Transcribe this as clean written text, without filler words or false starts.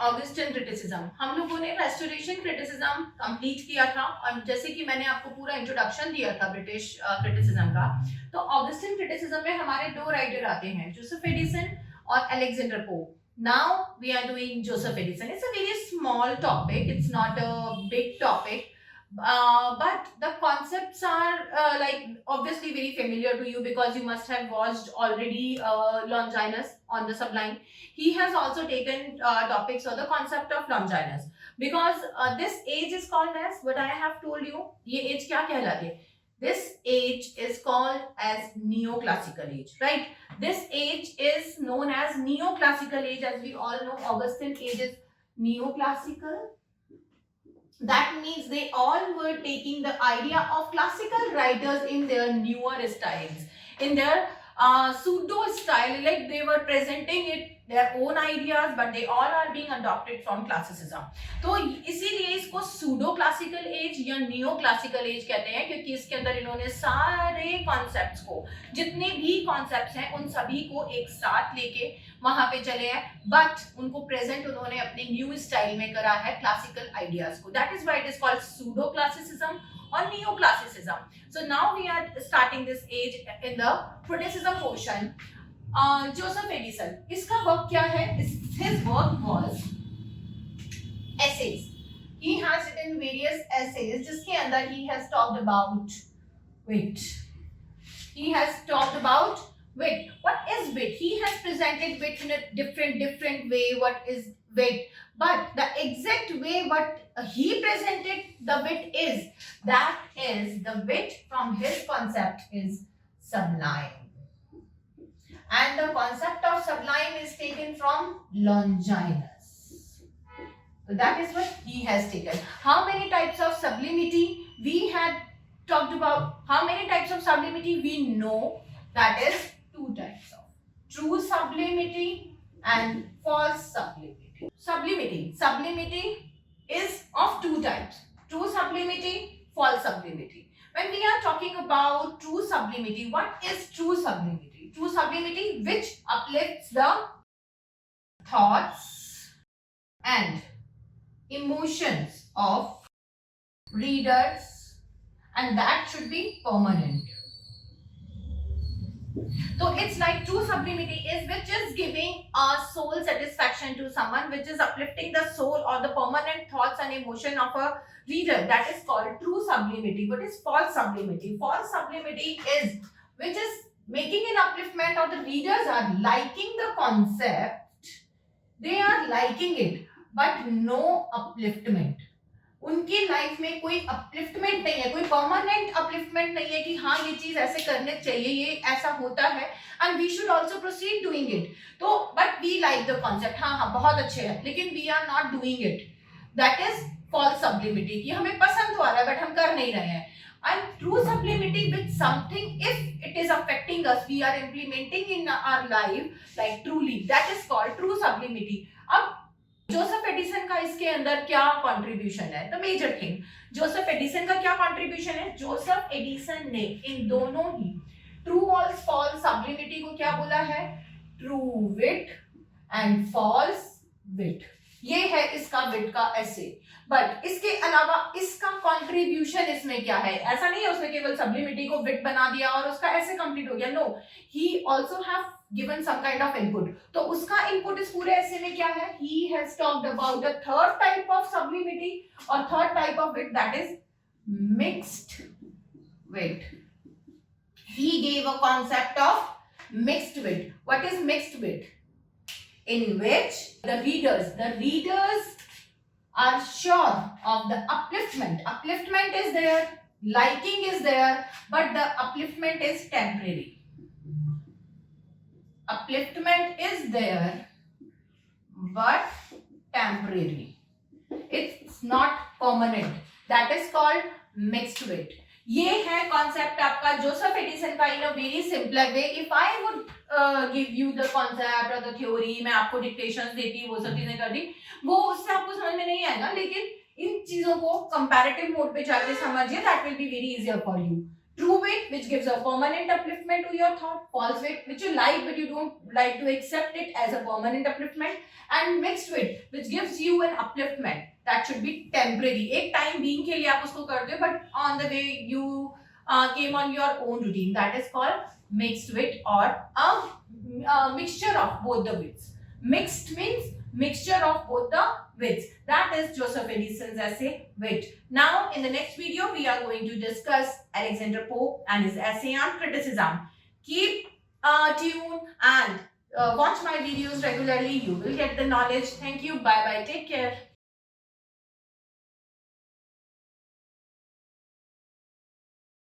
Augustine criticism. हम लोगों ने रेस्टोरेशन क्रिटिसिज्म कंप्लीट किया था और जैसे कि मैंने आपको पूरा इंट्रोडक्शन दिया था ब्रिटिश क्रिटिसिज्म का, तो ऑगस्टिन क्रिटिसिज्म में हमारे दो राइटर आते हैं, जोसेफ एडिसन और Alexander pope. Now we are doing Joseph Edison. It's a very small topic. It's not a big topic. But the concepts are like obviously very familiar to you because you must have watched already Longinus on the Sublime. He has also taken topics or the concept of Longinus because this age is called as what I have told you. ये age क्या कहलाती है? This age is called as neoclassical age, right? This age is known as neoclassical age. As we all know, Augustine age is neoclassical. That means they all were taking the idea of classical writers in their newer styles, in their pseudo style, like they were presenting it their own ideas, but they all are being adopted from classicism. तो इसीलिए इसको pseudo classical age या neo classical age कहते हैं, क्योंकि इसके अंदर इन्होंने सारे कॉन्सेप्ट्स को, जितने भी कॉन्सेप्ट्स हैं उन सभी को एक साथ लेके वहां पे चले हैं, बट उनको प्रेजेंट उन्होंने अपने न्यू स्टाइल में करा है क्लासिकल आइडियाज को. That is why it is called pseudo classicism or neoclassicism. So now we are starting this age in the criticism portion. Joseph Edison, इसका वर्क क्या है? His work was essays. He has written various essays जिसके अंदर he has talked about wit. He has talked about wit. What is wit? He has presented wit in a different way. What is wit? But the exact way what he presented the wit is, that is the wit from his concept is sublime. And the concept of sublime is taken from Longinus. So that is what he has taken. How many types of sublimity we had talked about? How many types of sublimity we know? That is two types of true sublimity and false sublimity. Sublimity is of two types: true sublimity, false sublimity. When we are talking about true sublimity, what is true sublimity? True sublimity which uplifts the thoughts and emotions of readers, and that should be permanent. So it's like true sublimity is which is giving a soul satisfaction to someone, which is uplifting the soul or the permanent thoughts and emotion of a reader. That is called true sublimity. What is false sublimity? False sublimity is which is making an upliftment, or the readers are liking the concept, they are liking it, but no upliftment. उनकी life में कोई upliftment नहीं है, कोई permanent upliftment नहीं है कि हाँ ये चीज ऐसे करने चाहिए, ये ऐसा होता है and we should also proceed doing it. तो but we like the concept, हाँ हाँ बहुत अच्छे हैं, लेकिन we are not doing it. That is false sublimity. ये हमें पसंद तो आ रहा है बट हम कर नहीं रहे हैं. And true sublimity with something, if it is affecting us, we are implementing in our life like truly, that is called true sublimity. अब जोसेफ एडिसन का इसके अंदर क्या कंट्रीब्यूशन है? The major thing, Joseph Addison का क्या contribution है? Joseph Addison ने इन दोनों ही ट्रू और फॉल्स सब्लिमिटी को क्या बोला है? ट्रू विट एंड फॉल्स विट. ये है इसका विट का ऐसे. बट इसके अलावा इसका कंट्रीब्यूशन इसमें क्या है? ऐसा नहीं है उसने केवल सब्लिमिटी को विट बना दिया और उसका ऐसे कंप्लीट हो गया. No, he also have given some kind of input. तो उसका input इस पूरे ऐसे में क्या है? He has talked about the third type of sublimity or third type of wit, that is mixed wit. He gave a concept of mixed wit. What is mixed wit? In which the readers are sure of the upliftment. Upliftment is there, liking is there, but the upliftment is temporary. Upliftment is there but temporary. It's not permanent. That is called mixed wit. ये है concept आपका Joseph Addison का in a very simpler way. If I would give you the concept और the theory, मैं आपको dictations देती, वो सब चीजें कर दी, वो उससे आपको समझ में नहीं आएगा, लेकिन इन चीजों को कंपैरेटिव मोड पे जाके समझिए. That will be very easier for you. True wit wit, which gives a permanent upliftment to your thought. False wit, which you like but you don't like to accept it as a permanent upliftment. And mixed wit, which gives you an upliftment that should be temporary. एक time being के लिए आप उसको करते हो, but on the way you came on your own routine. That is called mixed wit, or a mixture of both the wits. Mixed means mixture of both the wits. That is Joseph Edison's essay, Wit. Now, in the next video, we are going to discuss Alexander Pope and his essay on criticism. Keep tuned and watch my videos regularly. You will get the knowledge. Thank you. Bye bye. Take care.